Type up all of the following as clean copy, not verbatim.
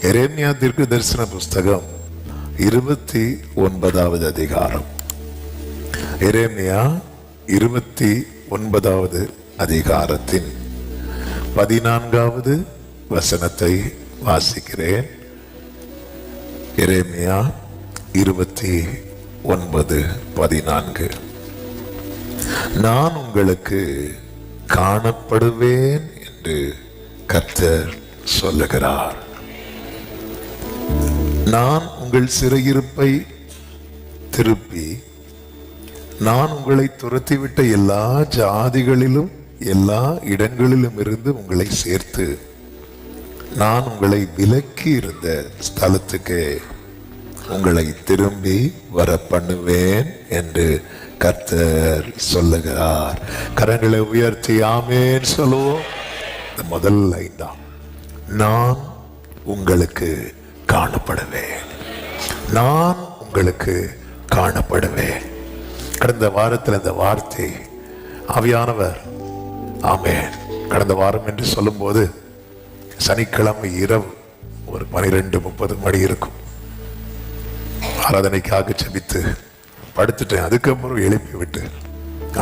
எரேமியா தீர்க்க தரிசன புஸ்தகம் 29வது அதிகாரம். எரேமியா 29வது அதிகாரத்தின் 14வது வசனத்தை வாசிக்கிறேன். எரேமியா 29:14. நான் உங்களுக்கு காணப்படுவேன் என்று கர்த்தர் சொல்லுகிறார். நான் உங்கள் சிறையிருப்பை திருப்பி, நான் உங்களை துரத்திவிட்ட எல்லா ஜாதிகளிலும் எல்லா இடங்களிலும் இருந்து உங்களை சேர்த்து நான் உங்களை விலக்கி இருந்த ஸ்தலத்துக்கு உங்களை திரும்பி வர பண்ணுவேன் என்று கர்த்தர் சொல்லுகிறார். கரங்களை உயர்த்தி ஆமென் சொல்லுவோம். முதல் லைன் தான், நான் உங்களுக்கு காணப்படுவேன், நான் உங்களுக்கு காணப்படுவேன். கடந்த வாரத்தில் இந்த வார்த்தை ஆவியானவர் ஆமென் கடந்த வாரம் என்று சொல்லும் போது சனிக்கிழமை இரவு ஒரு 12:30 மணி இருக்கும். ஆராதனைக்காக ஜெபித்து படுத்துட்டேன். அதுக்கப்புறம் எழுப்பி விட்டு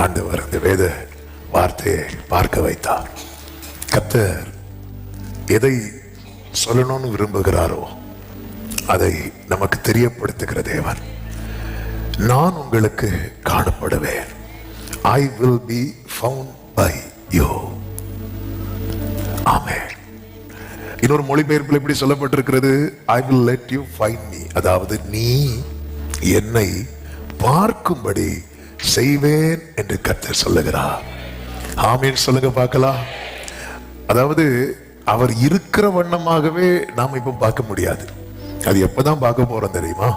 ஆண்டவர் அந்த வேத வார்த்தையை பார்க்க வைத்தார். கர்த்தர் எதை சொல்லணும்னு விரும்புகிறாரோ அதை நமக்கு தெரியப்படுத்துகிற தேவன். நான் உங்களுக்கு காணப்படுவேன். I will be found by you. ஆமென். இன்னொரு மொழிபெயர்ப்பில் இப்படி சொல்லப்பட்டிருக்கிறது, I will let you find me. அதாவது நீ என்னை பார்க்கும்படி செய்வேன் என்று கர்த்தர் சொல்லுகிறார். ஆமென் சொல்லுங்க பார்க்கலாம். அதாவது அவர் இருக்கிற வண்ணமாகவே நாம் இப்ப பார்க்க முடியாது. அது எப்பதான் பார்க்க போறோம் தெரியுமா?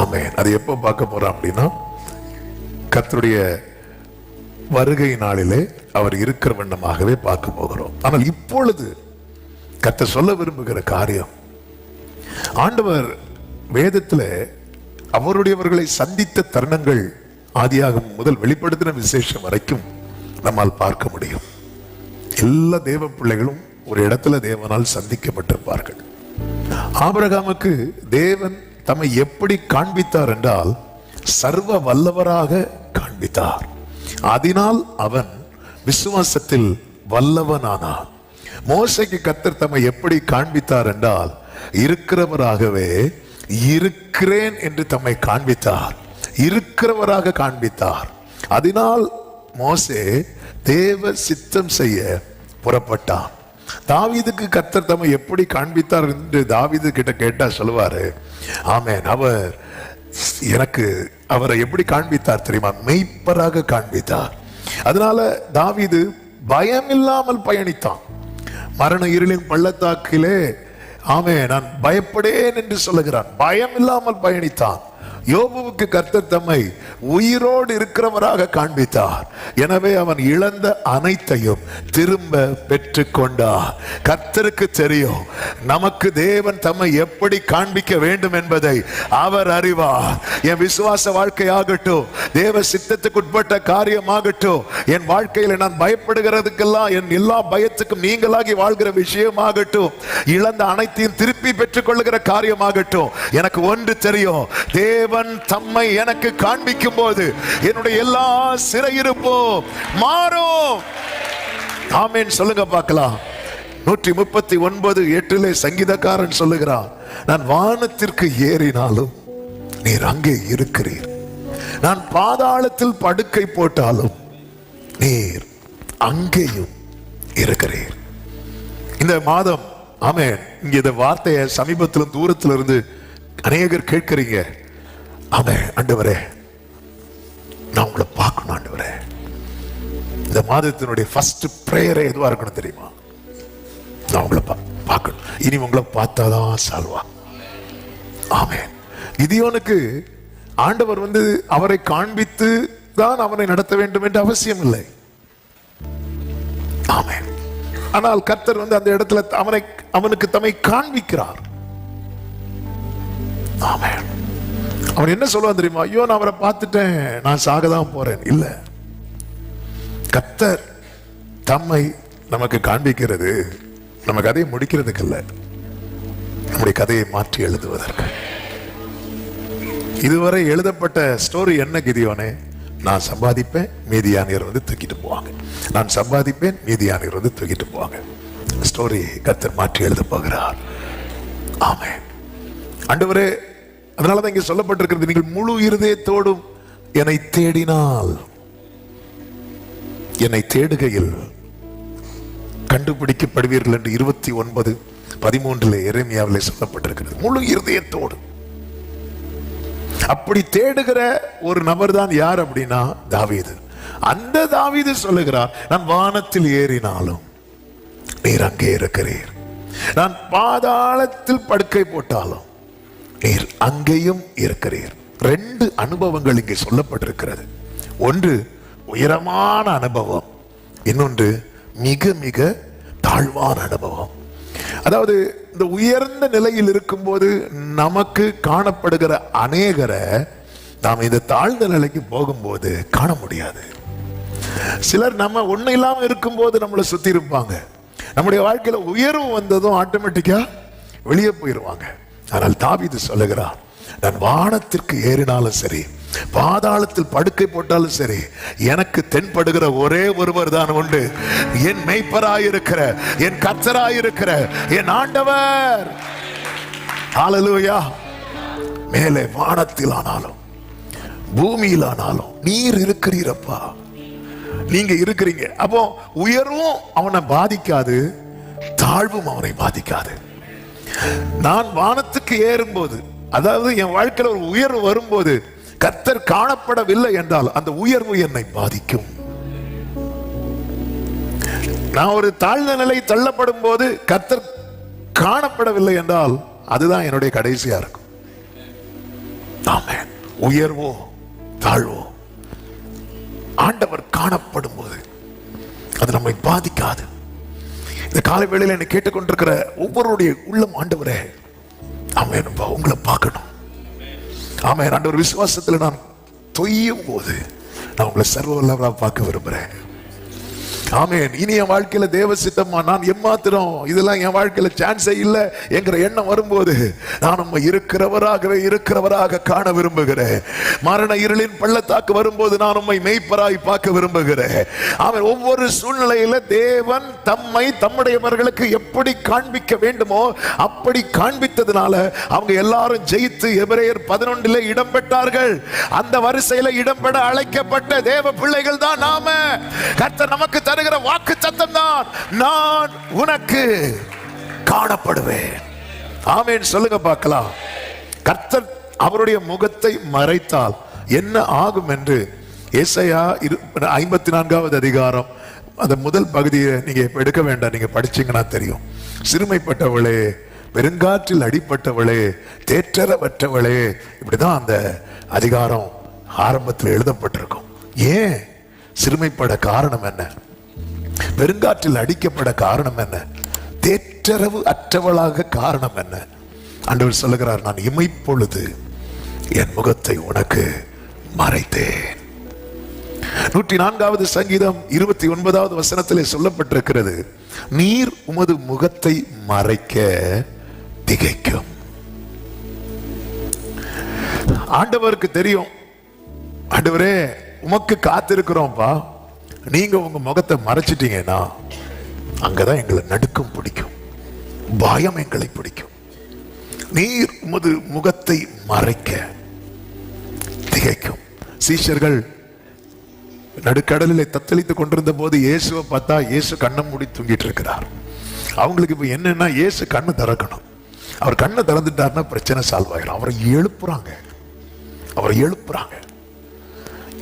ஆமென். அது எப்ப பார்க்க போறோம் அப்படின்னா கர்த்தருடைய வருகை நாளிலே அவர் இருக்கிற வண்ணமாகவே பார்க்க போகிறோம். ஆனால் இப்பொழுது கர்த்தர் சொல்ல விரும்புகிற காரியம், ஆண்டவர் வேதத்தில் அவருடையவர்களை சந்தித்த தருணங்கள் ஆதியாகமம் முதல் வெளிப்படுத்தின விசேஷம் வரைக்கும் நம்மால் பார்க்க முடியும். எல்லா தேவ பிள்ளைகளும் ஒரு இடத்துல தேவனால் சந்திக்கப்பட்டிருப்பார்கள். ஆபிரகாமுக்கு தேவன் தம்மை எப்படி காண்பித்தார் என்றால் சர்வ வல்லவராக காண்பித்தார். அதனால் அவன் விசுவாசத்தில் வல்லவனானான். மோசேக்கு கர்த்தர் தம்மை எப்படி காண்பித்தார் என்றால் இருக்கிறவராகவே இருக்கிறேன் என்று தம்மை காண்பித்தார், இருக்கிறவராக காண்பித்தார். அதனால் மோசே தேவ சித்தம் செய்ய புறப்பட்டான். தாவீதுக்கு கர்த்தர் தம்மை எப்படி காண்பித்தார் என்று தாவீது கிட்ட கேட்டா சொல்லுவாரு, ஆமென், அவர் எனக்கு அவரை எப்படி காண்பித்தார் தெரியுமா? மெய்ப்பராக காண்பித்தார். அதனால தாவீது பயம் இல்லாமல் பயணித்தான். மரண இருளின் பள்ளத்தாக்கிலே ஆமென் நான் பயப்படேன் என்று சொல்லுகிறான். பயம் இல்லாமல் பயணித்தான். யோபுவுக்கு கர்த்தர் தம்மை உயிரோடு இருக்கிறவராக காண்பித்தார். எனவே அவன் இழந்த அனைத்தையும் திரும்ப பெற்றுக் கொண்டார். கர்த்தருக்கு தெரியும் நமக்கு தேவன் தம்மை எப்படி காண்பிக்க வேண்டும் என்பதை அவர் அறிவார். என் விசுவாச வாழ்க்கையாகட்டும், தேவ சித்தத்துக்கு உட்பட்ட காரியமாகட்டும், என் வாழ்க்கையில் நான் பயப்படுகிறதுக்கெல்லாம் என் எல்லா பயத்துக்கும் நீங்களாகி வாழ்கிற விஷயமாகட்டும், இழந்த அனைத்தையும் திருப்பி பெற்றுக் கொள்ளுகிற காரியமாகட்டும், எனக்கு ஒன்று தெரியும், தேவன் தம்மை எனக்கு காண்பிக்கும் போது என்னுடைய எல்லா சிறையிருப்பும் மாறும். ஆமென் சொல்லுங்க பார்க்கலாம். 139:8 சங்கீதக்காரன் சொல்லுகிறான், நான் வானத்திற்கு ஏறினாலும் நீர் அங்கே இருக்கிறீர், நான் பாதாளத்தில் படுக்கை போட்டாலும் நீர் அங்கேயும் இருக்கிறீர். இந்த மாதம் ஆமென் இங்க இந்த வார்த்தையை சமீபத்திலும் தூரத்தில் இருந்து அநேகர் கேட்கிறீங்க. ஆமென் ஆண்டவரே, நான் உங்களை பார்க்கணும் ஆண்டவரே. இந்த மாதத்தினுடைய ஃபர்ஸ்ட் பிரேயரே எதுவா இருக்கணும் தெரியுமா? நான் உங்களை பார்க்கணும். இனி உங்களை பார்த்தாதான் சால்வா. ஆமென். கிதியோனுக்கு ஆண்டவர் அவரை காண்பித்து தான் அவனை நடத்த வேண்டும் என்று அவசியம் இல்லை. ஆமென். ஆனால் கர்த்தர் அந்த இடத்துல அவனுக்கு தம்மை காண்பிக்கிறார். ஆமென். அவன் என்ன சொல்லுவான் தெரியுமா? ஐயோ நான் அவரை பார்த்துட்டேன், நான் சாகதான் போறேன். இல்ல, கர்த்தர் தம்மை நமக்கு காண்பிக்கிறது நமக்கு அதை முடிக்கிறதுக்கு இல்ல. நம்முடைய கதையை மாற்றி எழுதுவதற்கு. இதுவரை எழுதப்பட்ட ஸ்டோரி என்ன கிதியோனே? நான் சம்பாதிப்பேன், மீதியானியர் வந்து தூக்கிட்டு போவாங்க. நான் சம்பாதிப்பேன், மீதியானியர் வந்து தூக்கிட்டு போவாங்க. ஸ்டோரி கர்த்தர் மாற்றி எழுத போகிறார். ஆமென். ஆண்டவரே, அதனாலதான் இங்க சொல்லப்பட்டிருக்கிறது, நீங்கள் முழு இருதயத்தோடும் என்னை தேடினால், என்னை தேடுகையில் கண்டுபிடிக்கப்படுவீர்கள் என்று 29:13 எரேமியாவிலே சொல்லப்பட்டிருக்கிறது. முழு இருதயத்தோடு. அப்படி தேடுகிற ஒரு நபர் தான் யார் அப்படின்னா தாவீது. அந்த தாவீது சொல்லுகிறார், நான் வானத்தில் ஏறினாலும் நீர் அங்கே இருக்கிறீர், நான் பாதாளத்தில் படுக்கை போட்டாலும் நீர் அங்கேயும் இருக்கிறீர். 2 அனுபவங்கள் இங்கே சொல்லப்பட்டிருக்கிறது. ஒன்று உயரமான அனுபவம், இன்னொன்று மிக மிக தாழ்வான அனுபவம். அதாவது இந்த உயர்ந்த நிலையில் இருக்கும்போது நமக்கு காணப்படுகிற அநேகரை நாம் இந்த தாழ்ந்த நிலைக்கு போகும்போது காண முடியாது. சிலர் நம்ம ஒண்ணு இல்லாம இருக்கும்போது நம்மளை சுத்தி இருப்பாங்க. நம்முடைய வாழ்க்கையில உயர்வு வந்ததும் ஆட்டோமேட்டிக்கா வெளியே போயிருவாங்க. ஆனால் தாவீது சொல்லுகிறார், நான் வானத்திற்கு ஏறினாலும் சரி, பாதாளத்தில் படுக்கை போட்டாலும் சரி, எனக்கு தென்படுகிற ஒரே ஒருவர் தான் உண்டு, என் மேய்ப்பராயிருக்கிற, என் கர்த்தராயிருக்கிற என் ஆண்டவர். ஹல்லேலூயா. மேலே வானத்தில் ஆனாலும் பூமியில் ஆனாலும் நீர் இருக்கிறீரப்பா, நீங்க இருக்கிறீங்க. அப்போ உயர்வும் அவனை பாதிக்காது, தாழ்வும் அவனை பாதிக்காது. நான் வானத்துக்கு ஏறும்போது, அதாவது என் வாழ்க்கையில் ஒரு உயர்வு வரும்போது கர்த்தர் காணப்படவில்லை என்றால் அந்த உயர்வு என்னை பாதிக்கும். நான் ஒரு தாழ்ந்த நிலை தள்ளப்படும் போது கர்த்தர் காணப்படவில்லை என்றால் அதுதான் என்னுடைய கடைசியா இருக்கும். ஆமென். உயர்வோ தாழ்வோ ஆண்டவர் காணப்படும் போது அது நம்மை பாதிக்காது. இந்த காலை வேளையில என்னை கேட்டுக்கொண்டிருக்கிற ஒவ்வொருடைய உள்ளம், ஆண்டவரே ஆமென், உங்களை பார்க்கணும். ஆமென். ஆண்டவர், விசுவாசத்துல நான் தொய்யும் போது நான் உங்களை சர்வ வல்லவராக பார்க்க விரும்புறேன். ஆமென். இனி என் வாழ்க்கையில தேவ சித்தமா நான் எம்மாத்திரம் இதெல்லாம் என் வாழ்க்கையில சான்ஸே இல்லை என்கிற எண்ணம் வரும்போது நான் நம்ம இருக்கிறவராக காண விரும்புகிறேன். மரண இருளின் பள்ளத்தாக்கு வரும்போது நான் உம்மை மெய்ப்பராய் பார்க்க விரும்புகிறேன். ஆமென். ஒவ்வொரு சூழ்நிலையில தேவன் தம்மை தம்முடையவர்களுக்கு எப்படி காண்பிக்க வேண்டுமோ அப்படி காண்பித்ததுனால அவங்க எல்லாரும் ஜெயித்து எபிரேயர் 11 இடம் பெற்றார்கள். அந்த வரிசையில இடம்பெற அழைக்கப்பட்ட தேவ பிள்ளைகள் தான் நாம. கர்த்தர் நமக்கு தருகிற வாக்கு சத்தம் தான், நான் உனக்கு காணப்படுவேன். ஆமென். சொல்லுங்க பார்க்கலாம். கர்த்தர் அவருடைய முகத்தை மறைத்தால் என்ன ஆகும் என்று ஏசாயா 54வது அதிகாரம் அந்த முதல் பகுதியை நீங்க எடுக்க வேண்டாம், நீங்க படிச்சீங்கன்னா தெரியும். சிறுமைப்பட்டவளே, பெருங்காற்றில் அடிப்பட்டவளே, தேற்றரவற்றவளே, இப்படிதான் அந்த அதிகாரம் ஆரம்பத்தில் எழுதப்பட்டிருக்கும். ஏன் சிறுமைப்பட காரணம் என்ன? பெருங்காற்றில் அடிக்கப்பட காரணம் என்ன? தேற்றரவு அற்றவளாக காரணம் என்ன? ஆண்டவர் சொல்லுகிறார், நான் இமைப்பொழுது என் முகத்தை உனக்கு மறைத்தேன். 104வது சங்கீதம் 29வது வசனத்திலே சொல்லப்பட்டிருக்கிறது, நீர் உமது முகத்தை மறைக்க திகைக்கும். ஆண்டவருக்கு தெரியும், ஆண்டவரே உமக்கு காத்திருக்கிறோம்ப்பா, நீங்க உங்க முகத்தை மறைச்சிட்டீங்கன்னா அங்கதான் எங்களை நடுக்கம் பிடிக்கும், பயம் எங்களை பிடிக்கும். நீர் உமது முகத்தை மறைக்க திகைக்கும். சீஷர்கள் நடுக்கடலில் தத்தளித்துக் கொண்டிருந்த போது இயேசுவை பார்த்தா இயேசு கண்ணை மூடி தூங்கிட்டு இருக்கிறார். அவங்களுக்கு இப்ப என்னன்னா, இயேசு கண்ணை திறக்கணும். அவர் கண்ணை திறந்துட்டாருன்னா பிரச்சனை சால்வ் ஆகிடும். அவரை எழுப்புறாங்க.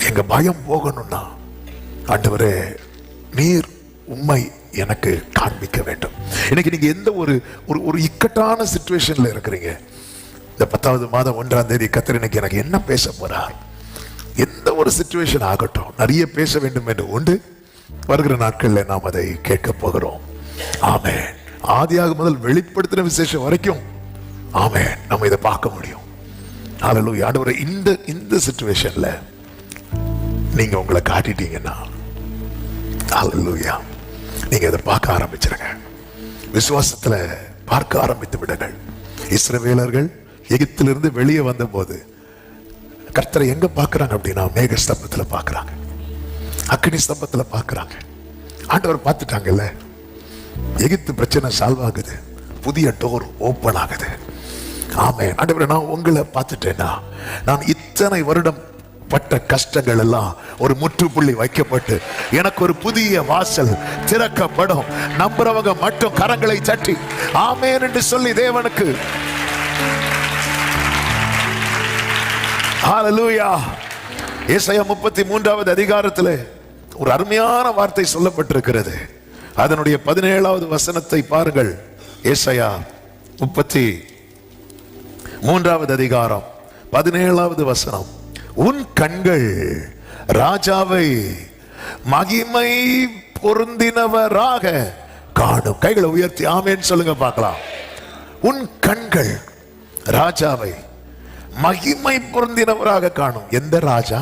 எங்க பயம் போகணும்னா ஆண்டவரே நீர் உம்மை எனக்கு காண்பிக்க வேண்டும். இன்னைக்கு நீங்க எந்த ஒரு இக்கட்டான சிச்சுவேஷன்ல இருக்கிறீங்க, இந்த 10வது மாதம் 1ஆம் தேதி கர்த்தர் இன்னைக்கு எனக்கு என்ன பேச போறார்? எந்த ஒரு சிச்சுவேஷன் ஆகட்டும், நிறைய பேச வேண்டும் என்று உண்டு. வருகிற நாட்கள்ல நாம் அதை கேட்க போகிறோம். ஆமென். ஆதியாக முதல் வெளிப்படுத்தின விசேஷம் வரைக்கும் ஆமென் நம்ம இதை பார்க்க முடியும். ஹல்லேலூயா. ஆண்டவரே, இந்த சிச்சுவேஷன்ல நீங்க உங்களை காட்டிட்டீங்கன்னா ஹல்லேலூயா, நீங்க இதை பார்க்க ஆரம்பிச்சிருங்க. விசுவாசத்துல பார்க்க ஆரம்பித்து விடுங்கள். இஸ்ரவேலர்கள் எகிப்திலிருந்து வெளியே வந்த போது கர்த்தரை எங்க பார்க்கறாங்க அப்படின்னா மேக ஸ்தம்பத்துல பார்க்கறாங்க, அக்கினி ஸ்தம்பத்துல பார்க்கறாங்க. ஆண்டவர் பார்த்துட்டாங்கல்ல, எகிப்து பிரச்சனை சால்வ் ஆகுது, புதிய டோர் ஓபன் ஆகுது. ஆமென். ஆண்டவரே, நான் உங்களை பார்த்துட்டேன்னா நான் இத்தனை வருடம் பட்ட கஷ்டங்கள் எல்லாம் ஒரு முற்றுப்புள்ளி வைக்கப்பட்டு எனக்கு ஒரு புதிய வாசல் திறக்கப்படும். நம்புறவங்க மட்டும் கரங்களை தட்டி ஆமென் என்று சொல்லி தேவனுக்கு ஹல்லேலூயா. ஏசாயா 33வது அதிகாரத்தில் ஒரு அருமையான வார்த்தை சொல்லப்பட்டிருக்கிறது. அதனுடைய 17வது வசனத்தை பாருங்கள். ஏசாயா 33வது அதிகாரம் 17வது வசனம். உன் கண்கள் ராஜாவை மகிமை பொருந்தினவராக காணும். கைகளை உயர்த்தி ஆமென் சொல்லுங்க பார்க்கலாம். உன் கண்கள் ராஜாவை மகிமை பொருந்தினவராக காணும். எந்த ராஜா?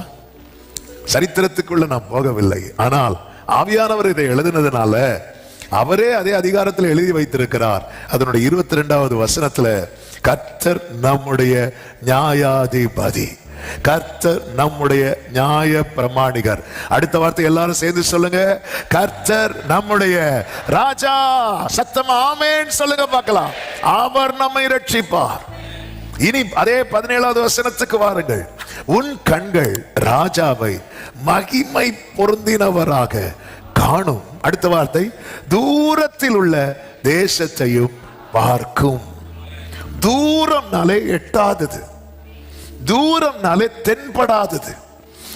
சரித்திரத்துக்குள்ள நான் போகவில்லை, ஆனால் ஆவியானவர் இதை எழுதினதுனால அவரே அதே அதிகாரத்தில் எழுதி வைத்திருக்கிறார். அதனுடைய 22வது வசனத்துல கர்த்தர் நம்முடைய நியாயாதிபதி, கர்த்தர் நம்முடைய நியாய பிரமாணிகர். அடுத்த வார்த்தை எல்லாரும் சேர்ந்து சொல்லுங்க, கர்த்தர் நம்முடைய ராஜா. சத்தமா ஆமென் சொல்லுங்க பார்க்கலாம். அவர் நம்மை ரட்சிப்பார். இனி அதே 17வது வசனத்துக்கு வாருங்கள். உன் கண்கள் ராஜாவை மகிமை பொருந்தினவராக காணும். அடுத்த வார்த்தை, தூரத்தில் உள்ள தேசத்தையும் பார்க்கும். தூரம்னாலே எட்டாதது, தூரம்னாலே தென்படாதது.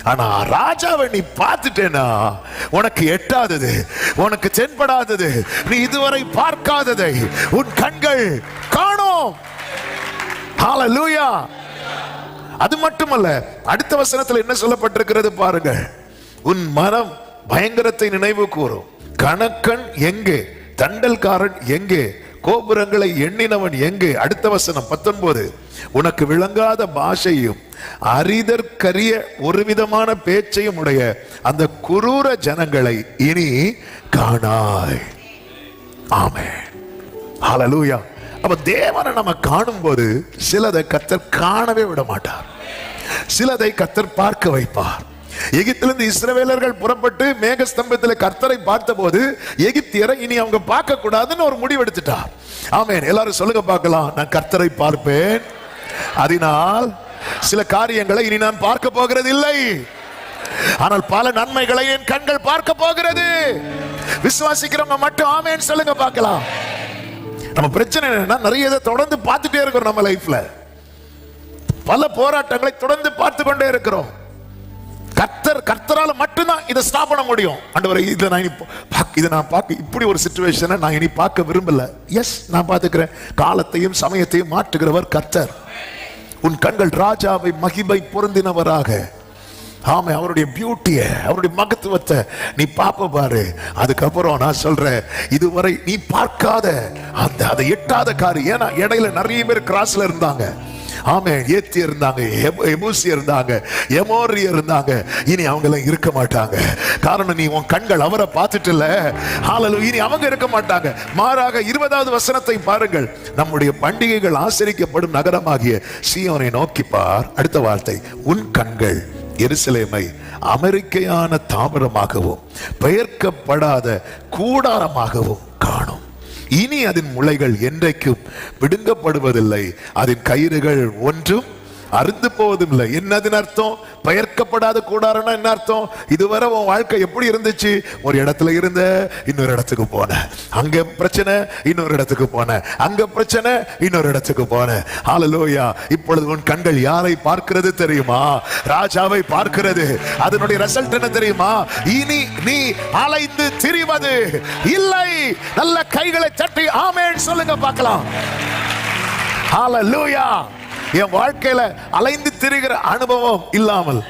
ஆனா ராஜாவை நீ பார்த்துட்டேனா உனக்கு எட்டாதது, உனக்கு தென்படாதது, நீ இதுவரை பார்க்காததை உன் கண்கள் காணும். ஹல்லேலூயா. அது மட்டுமல்ல, அடுத்த வசனத்தில் என்ன சொல்லப்பட்டிருக்கிறது பாருங்க. உன் மனம் பயங்கரத்தை நினைவு கூறும். கணக்கன் எங்கே? தண்டல்காரன் எங்கே? கோபுரங்களை எண்ணினவன் எங்கே? அடுத்த வசனம் 19. உனக்கு விளங்காத பாஷையும் அரிதற்கரிய ஒரு விதமான பேச்சையும் உடைய அந்த குரூர ஜனங்களை இனி காணாய். ஆமென். ஹல்லேலூயா. அப்ப தேவனை நம்ம காணும் போது சிலதை கர்த்தர் காணவே விட மாட்டார், சிலதை கர்த்தர் பார்க்க வைப்பார். எகிப்திலிருந்து இஸ்ரவேலர்கள் புறப்பட்டு மேகஸ்தம்பத்தில் கர்த்தரை பார்த்த போது எகிப்தியரை இனி அவங்க பார்க்க கூடாதுன்னு ஒரு முடிவு எடுத்துட்டார். ஆமென். எல்லாரும் சொல்லுங்க பார்க்கலாம். நான் கர்த்தரை பார்ப்பேன், அதனால் சில காரியங்களை இனி நான் பார்க்க போகிறது இல்லை, ஆனால் பல நன்மைகளை என் கண்கள் பார்க்க போகிறது. விசுவாசிக்கிறவங்க மட்டும் ஆமென் சொல்லுங்க பார்க்கலாம். நம்ம பிரச்சனை என்னன்னா, நிறைய இதை தொடர்ந்து பார்த்துட்டே இருக்கிறோம். நம்ம லைஃப்ல பல போராட்டங்களை தொடர்ந்து பார்த்து கொண்டே இருக்கிறோம். கர்த்தரால மட்டும்தான் இதை ஸ்டாப் பண்ண முடியும். ஆண்டவரே, இதை நான் பார்க்க இப்படி ஒரு சிச்சுவேஷனை நான் இனி பார்க்க விரும்பல. எஸ், நான் பார்த்துக்கிறேன். காலத்தையும் சமயத்தையும் மாற்றுகிறவர் கர்த்தர். உன் கண்கள் ராஜாவை மகிமை பொருந்தினவராக, ஆமா, அவருடைய பியூட்டிய, அவருடைய மகத்துவத்தை நீ பாப்ப பாரு. அதுக்கப்புறம் நான் சொல்றேன், இதுவரை நீ பார்க்காத அந்த அதை எட்டாத காரியம். ஏன்னா இடையில நிறைய பேர் கிராஸ்ல இருந்தாங்க. ஆமே, ஏத்தி இருந்தாங்க, எபூசி இருந்தாங்க, எமோரி இருந்தாங்க. இனி அவங்க எல்லாம் இருக்க மாட்டாங்க. காரணம், நீ உன் கண்கள் அவரை பார்த்துட்டுல. ஹல்லேலூயா. இனி அவங்க இருக்க மாட்டாங்க. மாறாக 20வது வசனத்தை பாருங்கள். நம்முடைய பண்டிகைகள் ஆசரிக்கப்படும் நகரமாகிய சீயோனை நோக்கி பார். அடுத்த வார்த்தை, உன் கண்கள் எருசலேமை அமெரிக்கையான தாமிரமாகவும் பெயர்க்கப்படாத கூடாரமாகவும் காணும். இனி அதன் முளைகள் என்றைக்கும் பிடுங்கப்படுவதில்லை, அதன் கயிறுகள் ஒன்றும் அறுந்து போவதில்லை. என்னதின் அர்த்தம்? பெயர்க்கப்படாத கூடாரம்னா என்ன அர்த்தம்? இதுவரை உன் வாழ்க்கை எப்படி இருந்துச்சு? ஒரு இடத்துல இருந்த, இன்னொரு இடத்துக்கு போன, அங்க பிரச்சனை, இன்னொரு இடத்துக்கு போன, அங்க பிரச்சனை, இன்னொரு இடத்துக்கு போன. ஹல்லேலூயா. இப்பொழுது உன் கண்கள் யாரை பார்க்கிறது தெரியுமா? ராஜாவை பார்க்கிறது. அதனுடைய ரிசல்ட் என்ன தெரியுமா? இனி நீ அலைந்து திரிவது இல்லை. நல்ல கைகளை தட்டி ஆமென் சொல்லுங்க பார்க்கலாம். ஹல்லேலூயா. என் வாழ்க்கையில அலைந்து திரிகிற அனுபவம் இல்லாமல்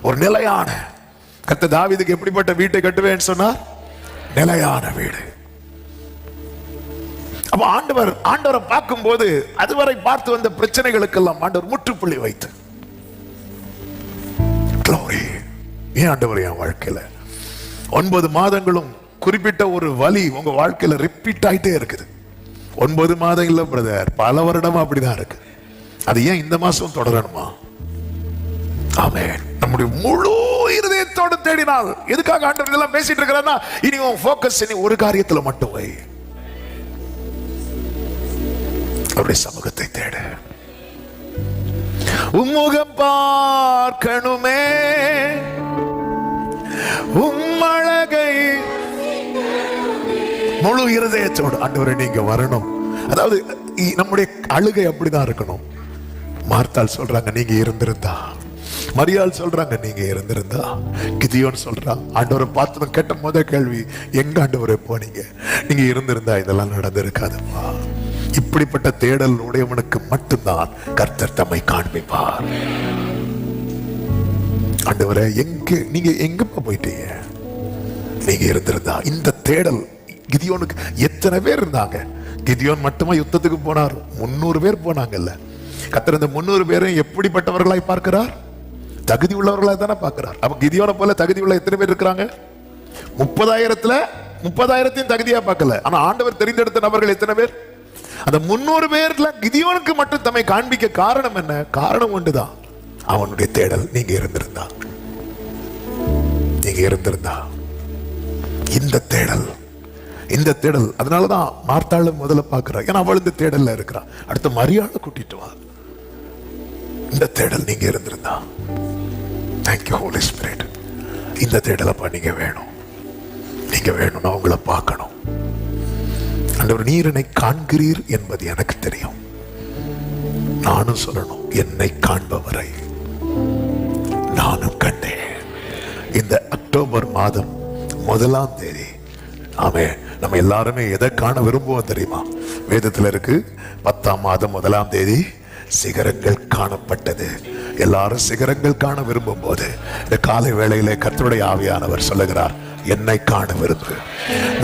ஒரு நிலையான, கர்த்தர் தாவீதுக்கு எப்படிப்பட்ட வீட்டை கட்டுவேன்னு சொன்னார்? நிலையான வீடு. அப்ப ஆண்டவரை பார்க்கும் போது அதுவரை பார்த்து வந்த பிரச்சனைகளுக்கெல்லாம் ஆண்டவர் முற்றுப்புள்ளி வைத்து, ஏன் ஆண்டவர் என் வாழ்க்கையில 9 மாதங்களும் குறிப்பிட்ட ஒரு வலி உங்க வாழ்க்கையில ரிப்பீட் ஆயிட்டே இருக்குது. 9 மாதம் இல்ல பிரதர், பல வருடமா அப்படிதான் இருக்கு. அது ஏன் இந்த மாசம் தொடரணுமா? ஆமென். நம்முடைய முழு இருதயத்தோடு தேடினால், எதுக்காக ஆண்டவர் இதெல்லாம் பேசிட்டு இருக்கிறார்னா, இனி உன் ஃபோக்கஸ் இனி ஒரு காரியத்துல மட்டும் வை. அவருடைய சமூகத்தை தேடு. உம்முகம் பார்க்கணுமே, உம்மழகை முழு இருதயத்தோடு. ஆண்டவரே நீங்க வரணும். அதாவது நம்முடைய அழுகை அப்படிதான் இருக்கணும். மார்த்தாள் சொல்றாங்க நீங்க இருந்திருந்தா, மரியாள் சொல்றாங்க நீங்க இருந்திருந்தா, கிதியோன் சொல்றான் ஆண்டவரை பார்த்ததும் கேட்ட முதல் கேள்வி, எங்க ஆண்டவரை போனீங்க? நீங்க இருந்திருந்தா இதெல்லாம் நடந்திருக்காதுப்பா. இப்படிப்பட்ட தேடல் உடையவனுக்கு மட்டும்தான் கர்த்தர் தம்மை காண்பிப்பார். ஆண்டவரே நீங்க எங்கப்பா போயிட்டீங்க? நீங்க இருந்திருந்தா. இந்த தேடல் கிதியோனுக்கு எத்தனை பேர் இருந்தாங்க? கிதியோன் மட்டுமா யுத்தத்துக்கு போனார்? 300 பேர் போனாங்கல்ல. கர்த்தர் இந்த 300 பேரும் எப்படிப்பட்டவர்களாய் பார்க்கிறார்? தகுதி உள்ளவர்களாய் தானே பார்க்கிறார். அப்ப கிதியோனை போல தகுதி உள்ள எத்தனை பேர் இருக்கிறாங்க? 30,000 தகுதியா பார்க்கல. ஆனா ஆண்டவர் தெரிந்தெடுத்த நபர்கள் எத்தனை பேர்? அந்த 300 பேர்ல கிதியோனுக்கு மட்டும் தம்மை காண்பிக்க காரணம் என்ன? காரணம் ஒன்றுதான், அவனுடைய தேடல். நீங்க இருந்திருந்தா, நீங்க இருந்திருந்தா. இந்த தேடல் அதனாலதான் மார்த்தாள் முதல்ல பார்க்கிறார். ஏன்னா அவள் இந்த தேடல்ல இருக்கிறா. அடுத்த மரியாதை கூட்டிட்டு வா. இந்த தேடல் நீங்க இருந்திருந்தா. Thank you holy spirit. இந்த தேடலப்பா நீங்க வேணும். நீங்க வேணும். நான் உங்களை பார்க்கணும். ஆண்டவர் நீர் என்னை காண்கிறீர் என்பது எனக்கு தெரியும். நானும் சொல்லணும், என்னை காண்பவரை நானும் கண்டேன். இந்த அக்டோபர் மாதம் 1ஆம் தேதி நம்ம எல்லாருமே எதை காண விரும்புவோம் தெரியுமா? வேதத்தில் இருக்கு, 10ஆம் மாதம் 1ஆம் தேதி சிகரங்கள் காணப்பட்டது. எல்லாரும் சிகரங்கள் காண விரும்பும் போது இந்த காலை வேளையிலே கர்த்தருடைய ஆவியானவர் சொல்லுகிறார், என்னை காண விரும்பு,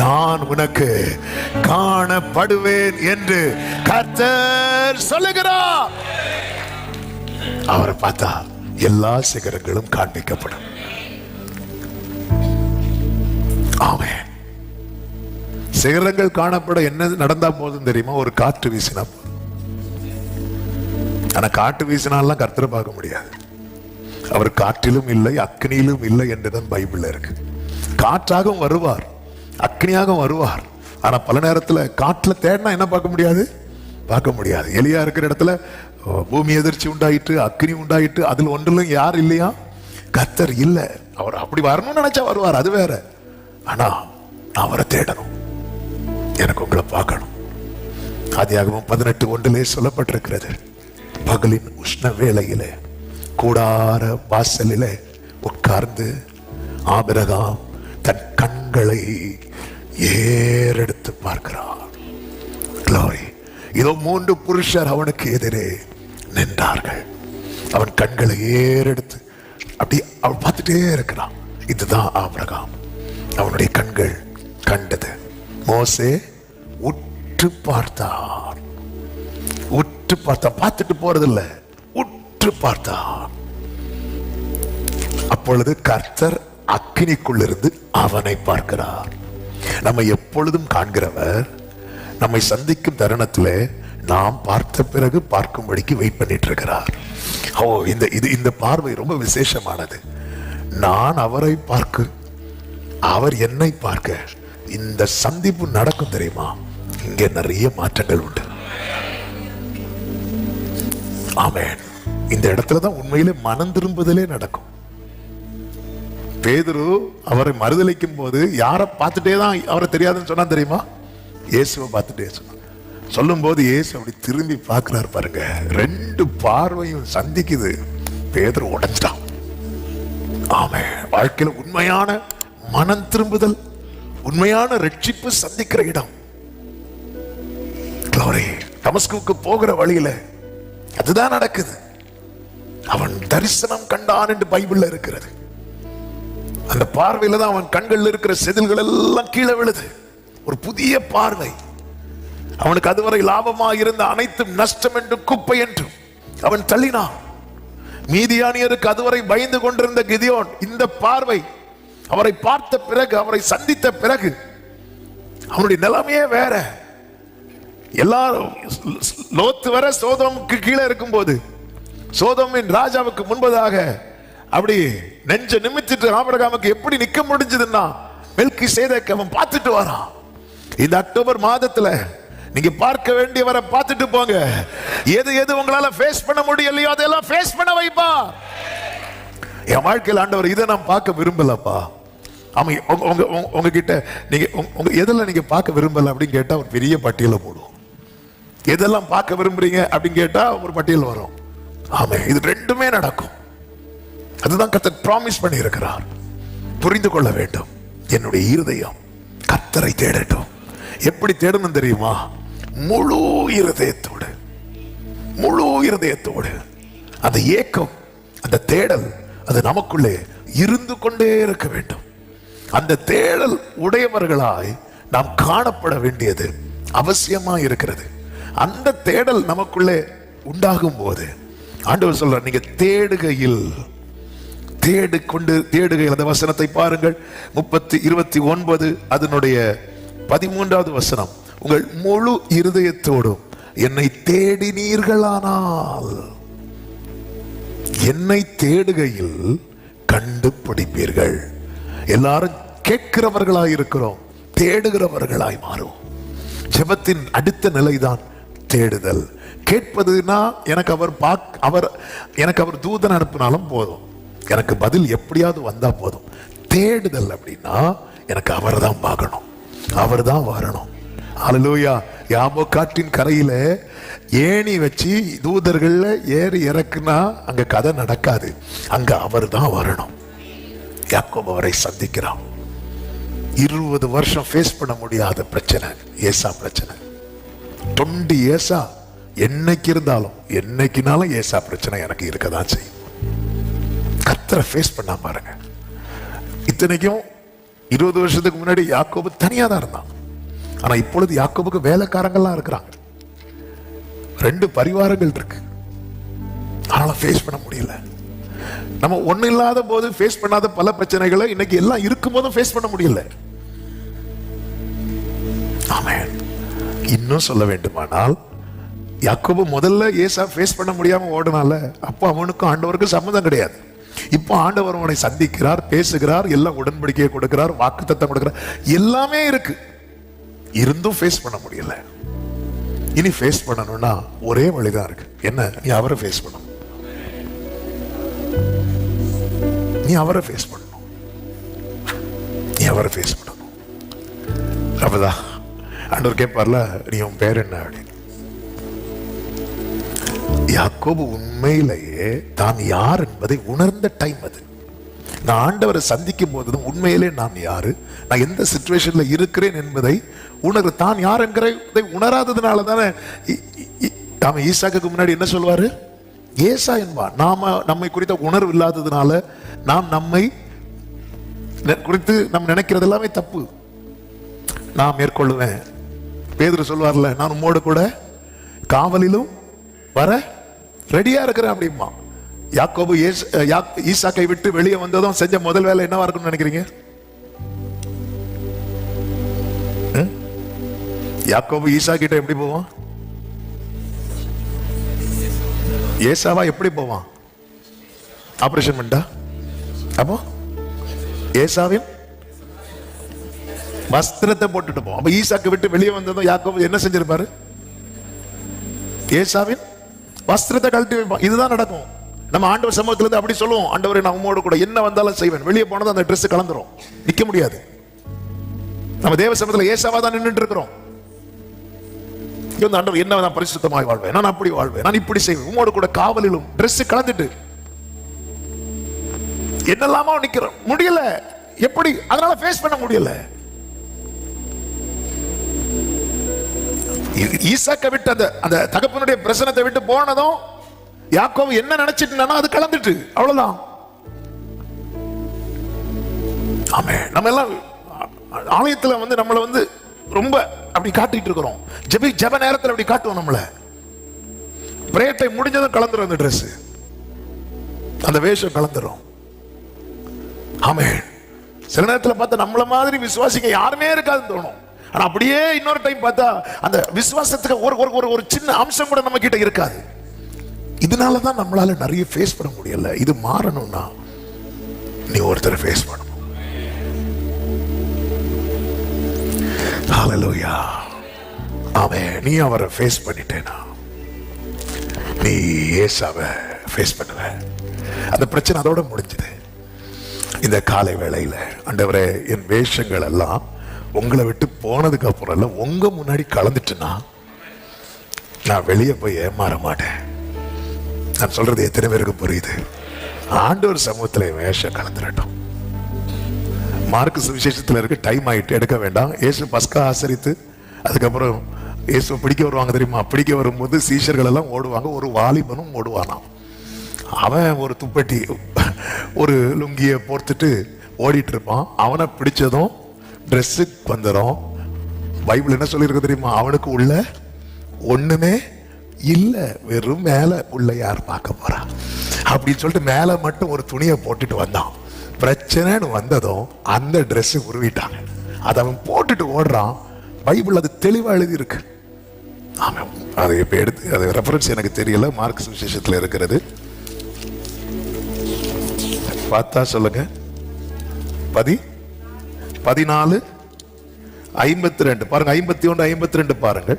நான் உனக்கு காணப்படுவேன் என்று கர்த்தர் சொல்லுகிறார். அவரை பார்த்தா எல்லா சிகரங்களும் காண்பிக்கப்படும். ஆமென். சிகரங்கள் காணப்பட என்ன நடந்தா போதும் தெரியுமா? ஒரு காற்று வீசினா போதும். ஆனா காற்று வீசினாலாம் கர்த்தரை பார்க்க முடியாது. அவர் காற்றிலும் இல்லை அக்னியிலும் இல்லை என்றுதான் பைபிள்ல இருக்கு. காற்றாகவும் வருவார், அக்னியாக வருவார். ஆனா பல நேரத்துல காற்றுல தேடினா என்ன பார்க்க முடியாது? பார்க்க முடியாது. எலியா இருக்கிற இடத்துல பூமி எதிர்ச்சி உண்டாயிட்டு, அக்னி உண்டாயிட்டு, அதில் ஒன்றிலும் யார் இல்லையா? கர்த்தர் இல்லை. அவர் அப்படி வரணும்னு நினைச்சா வருவார், அது வேற. ஆனா அவரை தேடணும். எனக்கு உங்களை பார்க்கணும். ஆதியாகமம் 18:1 சொல்லப்பட்டிருக்கிறது, பகலின் உஷ்ண வேளையிலே கூடார வாசலிலே உட்கார்ந்து ஆபிரகாம் தன் கண்களை ஏறெடுத்து பார்க்கிறார். இதோ 3 புருஷர் அவனுக்கு எதிரே நின்றார்கள். அவன் கண்களை ஏறெடுத்து அப்படி அவன் பார்த்துட்டே இருக்கிறான். இதுதான் ஆபிரகாம். அவனுடைய கண்கள் கண்டது. மோசே உற்று பார்த்தார். உற்று பார்த்தான். பார்த்துட்டு போறதில்ல, உற்று பார்த்தார். அப்பொழுது கர்த்தர் அக்கினிக்குள்ளிருந்து அவனை பார்க்கிறார். நம்மை எப்பொழுதும் காண்கிறவர் நம்மை சந்திக்கும் தருணத்திலே நாம் பார்த்த பிறகு பார்க்கும்படிக்கு வெயிட் பண்ணிட்டு இருக்கிறார். இந்த பார்வை ரொம்ப விசேஷமானது. நான் அவரை பார்க்க, அவர் என்னை பார்க்க, இந்த சந்திப்பு நடக்கும் தெரியுமா? இங்கே நிறைய மாற்றங்கள் உண்டு. ஆமென். இந்த இடத்துலதான் உண்மையிலே மனம் திரும்புதலே நடக்கும். பேதுரு அவரை மறுதலிக்கும் போது யாரை பார்த்துட்டே தான் அவரை தெரியாதுன்னு சொன்னா தெரியுமா? இயேசுவை பார்த்துட்டே சொன்னான். சொல்லும் போது இயேசு அப்படி திரும்பி பார்க்கிறார் பாருங்க. 2 பார்வையும் சந்திக்குது. பேதுரு உடைஞ்சிட்டான். ஆமென். வாழ்க்கையில உண்மையான மனம் திரும்புதல், உண்மையான ரட்சிப்பு சந்திக்கிற இடம். தமஸ்குவுக்கு போகிற வழியில அதுதான் நடக்குது. அவன் தரிசனம் கண்டான் என்று பைபிள்ல இருக்கிறது. அந்த பார்வையில தான் அவன் கண்கள் இருக்கிற செதில்கள் எல்லாம் கீழே விழுது. ஒரு புதிய பார்வை. அவனுக்கு அதுவரை லாபமா இருந்த அனைத்தும் நஷ்டம் என்றும் குப்பை என்றும் அவன் தள்ளினான். மீதியானியருக்கு அதுவரை பயந்து கொண்டிருந்த கிதியோன் இந்த பார்வை அவரை பார்த்த பிறகு, அவரை சந்தித்த பிறகு அவனுடைய நிலைமையே வேற. எல்லாரும் லோத்து வர சோதோமுக்கு கீழே இருக்கும் போது சோதோமின் ராஜாவுக்கு முன்பதாக அப்படி நெஞ்ச நிமித்திட்டு ஆபிரகாமுக்கு எப்படி நிக்க முடிஞ்சதுன்னா மெல்கிசேதேக்கை அவன் பார்த்துட்டு வரான். இந்த அக்டோபர் மாதத்துல நீங்க பார்க்க வேண்டியவரை பார்த்துட்டு போங்க. எது எது உங்களால ஃபேஸ் பண்ண முடியலையோ அதெல்லாம் ஃபேஸ் பண்ண வைப்பா. என் வாழ்க்கையில் ஆண்டவர் இதை நான் பார்க்க விரும்பலப்பா. உங்ககிட்ட நீங்க உங்க எதெல்லாம் நீங்க பார்க்க விரும்பல அப்படின்னு கேட்டா ஒரு பெரிய பட்டியலை போடுவோம். எதெல்லாம் பார்க்க விரும்புறீங்க அப்படின்னு கேட்டா ஒரு பட்டியல் வரும். ஆமே, இது ரெண்டுமே நடக்கும். அதுதான் கர்த்தர் ப்ராமிஸ் பண்ணி இருக்கிறார். புரிந்து கொள்ள வேண்டும். என்னுடைய இருதயம் கர்த்தரை தேடட்டும். எப்படி தேடணும் தெரியுமா? முழு இருதயத்தோடு, முழு இருதயத்தோடு. அந்த ஏக்கம், அந்த தேடல் அது நமக்குள்ளே இருந்து கொண்டே இருக்க வேண்டும். அந்த தேடல் உடையவர்களாய் நாம் காணப்பட வேண்டியது அவசியமா இருக்கிறது. அந்த தேடல் நமக்குள்ளே உண்டாகும் போது ஆண்டவர் சொல்றார், நீங்க தேடுகையில் தேடுகையில். அந்த வசனத்தை பாருங்கள், 29 அதனுடைய 13வது வசனம். உங்கள் முழு இருதயத்தோடும் என்னை தேடினீர்களானால் என்னை தேடுகையில் கண்டுபிடிப்பீர்கள். எல்லாரும் கேட்கிறவர்களாய் இருக்கிறோம், தேடுகிறவர்களாய் மாறும். ஜெபத்தின் அடுத்த நிலைதான் தேடுதல். கேட்பதுன்னா எனக்கு அவர் தூதன் அனுப்பினாலும் போதும், எனக்கு பதில் எப்படியாவது வந்தா போதும். தேடுதல் அப்படின்னா எனக்கு அவர் தான் பார்க்கணும், அவர் தான் வரணும். அல்லேலூயா. யாபோக்காட்டின் கரையில ஏணி வச்சு தூதர்கள் ஏறி இறக்குனா அங்க கதை நடக்காது, அங்க அவர் தான் வரணும். யாக்கோபு அவரை சந்திக்கிறான். 20 வருஷம் ஃபேஸ் பண்ண முடியாத பிரச்சனை, ஏசா பிரச்சனை. 20 ஏசா என்னைக்கு இருந்தாலும் என்னைக்குனாலும் ஏசா பிரச்சனை எனக்கு இருக்கதான் செய்யும். கர்த்தரை ஃபேஸ் பண்ணா பாருங்க. இத்தனைக்கும் 20 வருஷத்துக்கு முன்னாடி யாக்கோபு தனியா தான் இருந்தான். ஆனா இப்பொழுது யாக்கோபுக்கு வேலைக்காரங்கள்லாம் இருக்கிறாங்க, 2 பரிவாரங்கள் இருக்கு. அதனால ஃபேஸ் பண்ண முடியல. நம்ம ஒண்ணு இல்லாத போது ஃபேஸ் பண்ணாத பல பிரச்சனைகளை இன்னைக்கு எல்லாம் இருக்கும் போதும் ஃபேஸ் பண்ண முடியல. ஆமென். இன்னும் சொல்ல வேண்டுமானால் யாக்கோபு முதல்ல ஏசா ஃபேஸ் பண்ண முடியாம ஓடுனால, அப்போ அவனுக்கும் ஆண்டவருக்கும் சம்மதம் கிடையாது. இப்போ ஆண்டவர் அவனை சந்திக்கிறார், பேசுகிறார், எல்லாம் உடன்படிக்கையை கொடுக்கிறார், வாக்குத்தத்தம் கொடுக்கிறார், எல்லாமே இருக்கு. இருந்தும் ஃபேஸ் பண்ண முடியல. இனி ஃபேஸ் பண்ணணும்னா ஒரே வழிதான் இருக்கு. என்ன? நீ அவரை ஃபேஸ் பண்ணணும். நீ அவரை ஃபேஸ் பண்ணணும். நீ அவரை ஃபேஸ் பண்ணணும். அப்பதான் ஆண்டவர் கேட்பார்ல, நீ உன் பேர் என்ன அப்படின்னு. யாக்கோபு உண்மையிலேயே தான் யார் என்பதை உணர்ந்த டைம் அது. நான் ஆண்டவரை சந்திக்கும் போதுதான் உண்மையிலே நான் யாரு, நான் எந்த சிச்சுவேஷன்ல இருக்கிறேன் என்பதை தான் யார் என்கிறதை உணராததுனால தானே நாம ஈசாக்கு முன்னாடி என்ன சொல்வாரு? ஏசா என்பார். நம்மை குறித்த உணர்வு இல்லாததுனால நாம் நம்மை குறித்து நம்ம நினைக்கிறது எல்லாமே தப்பு. நான் மேற்கொள்ளுவேன். பேதுரு சொல்வார்ல, நான் உம்மோடு கூட காவலிலும் வர ரெடியா இருக்கிறேன் அப்படிமா. யாக்கோபு ஈசாக்கை விட்டு வெளியே வந்ததும் செஞ்ச முதல் வேலை என்னவா இருக்கும்னு நினைக்கிறீங்க? யாக்கோபு ஈசா கிட்ட எப்படி போவான்? ஏசாவா எப்படி போவான்? ஆபரேஷன் பண்ணிட்டா. அப்போ ஏசாவின் வஸ்திரத்தை போட்டுட்டு போவோம். அப்ப ஈசாக்கு விட்டு வெளியே வந்ததும் யாக்கோபு என்ன செஞ்சிருப்பாரு? ஏசாவின் வஸ்திரத்தை கழட்டி வைப்பான். இதுதான் நடக்கும். நம்ம ஆண்டவர் சமூகத்துல இருந்து அப்படி சொல்லுவோம், ஆண்டவரே நான் உம்மோடு கூட என்ன வந்தாலும் செய்வேன். வெளியே போனதும் அந்த ட்ரெஸ் கலந்துரும், நிக்க முடியாது. நம்ம தேவ சமூகத்துல ஏசாவா தான் நின்றுட்டு இருக்கிறோம். ஆண்டவர் என்ன, நான் பரிசுத்தமாய் வாழ்வேன், நான் அப்படி வாழ்வேன், நான் இப்படி செய்வேன், உம்மோடு கூட காவலிலும் ட்ரெஸ் கலந்துட்டு என்னெல்லாமோ நிக்கிறோம். முடியல. எப்படி? அதனால ஃபேஸ் பண்ண முடியல. ஈசாக்கை விட்டு அந்த தகப்பனுடைய பிரசனத்தை விட்டு போனதும் யாக்கோபு என்ன நினைச்சிட்டு அது கலந்துட்டு, அவ்வளவுதான். ஆமே. நம்ம எல்லாம் ஆலயத்துல நம்மள ரொம்ப அப்படி காட்டிட்டு இருக்கிறோம். ஜெப நேரத்தில் அப்படி காட்டுவோம். நம்மள பிரேட்டை முடிஞ்சதும் கலந்துரும், அந்த ட்ரெஸ், அந்த வேஷம் கலந்துரும். ஆமே. சில நேரத்தில் பார்த்தா நம்மள மாதிரி விசுவாசிக்க யாருமே இருக்காதுன்னு தோணும். ஆனா அப்படியே இன்னொரு டைம் பார்த்தா அந்த விசுவாசத்துக்கு ஒரு ஒரு ஒரு சின்ன அம்சம் கூட நம்ம கிட்ட இருக்காது. இதனாலதான் நம்மளால நிறைய ஃபேஸ் பண்ண முடியல. இது மாறணும்னா நீ ஒருத்தரை ஃபேஸ் பண்ணணும். ஹல்லேலூயா. ஆமென். நீ அவரை ஃபேஸ் பண்ணிட்டேனா நீ ஏசாவை ஃபேஸ் பண்ணுவ. அந்த பிரச்சனை அதோட முடிஞ்சது. இந்த காலை வேளையில ஆண்டவரே, என் வேஷங்கள் எல்லாம் உங்களை விட்டு போனதுக்கு அப்புறம் எல்லாம் உங்க முன்னாடி கலந்துட்டுனா நான் வெளியே போய் ஏமாற மாட்டேன். நான் சொல்றது எத்தனை பேருக்கு புரியுது? ஆண்டவர் சமூகத்துல வேஷம் கலந்துடட்டும். மார்க்கு சுவிசேஷத்துல இருக்கு, டைம் ஆயிட்டு எடுக்க வேண்டாம். இயேசு பஸ்கா ஆசரித்து அதுக்கப்புறம் இயேசு பிடிக்க வருவாங்க தெரியுமா? பிடிக்க வரும்போது சீஷர்கள் எல்லாம் ஓடுவாங்க. ஒரு வாலிபனும் ஓடுவானாம். அவன் ஒரு துப்பட்டி ஒரு லுங்கியை போர்த்துட்டு ஓடிட்டு இருப்பான். அவனை பிடிச்சதும் ட்ரெஸ்ஸு வந்துடும். பைபிள் என்ன சொல்லியிருக்கு தெரியுமா? அவனுக்கு உள்ள ஒண்ணுமே இல்ல, வெறும் மேல உள்ள யார் பார்க்க போறா அப்படின்னு சொல்லிட்டு மேல மட்டும் ஒரு துணியை போட்டுட்டு வந்தான். பிரச்சனைன்னு வந்ததும் அந்த ட்ரெஸ் உருவிட்டாங்க. அதை அவன் போட்டுட்டு ஓடுறான். பைபிள் அது தெளிவா எழுதி இருக்கு. ஆமாம், அதை இப்ப எடுத்து அது ரெஃபரன்ஸ் எனக்கு தெரியல. மார்க் சுவிசேஷத்துல இருக்கிறது, பார்த்தா சொல்லுங்க. 14:52 பாருங்க. 51 52 பாருங்க.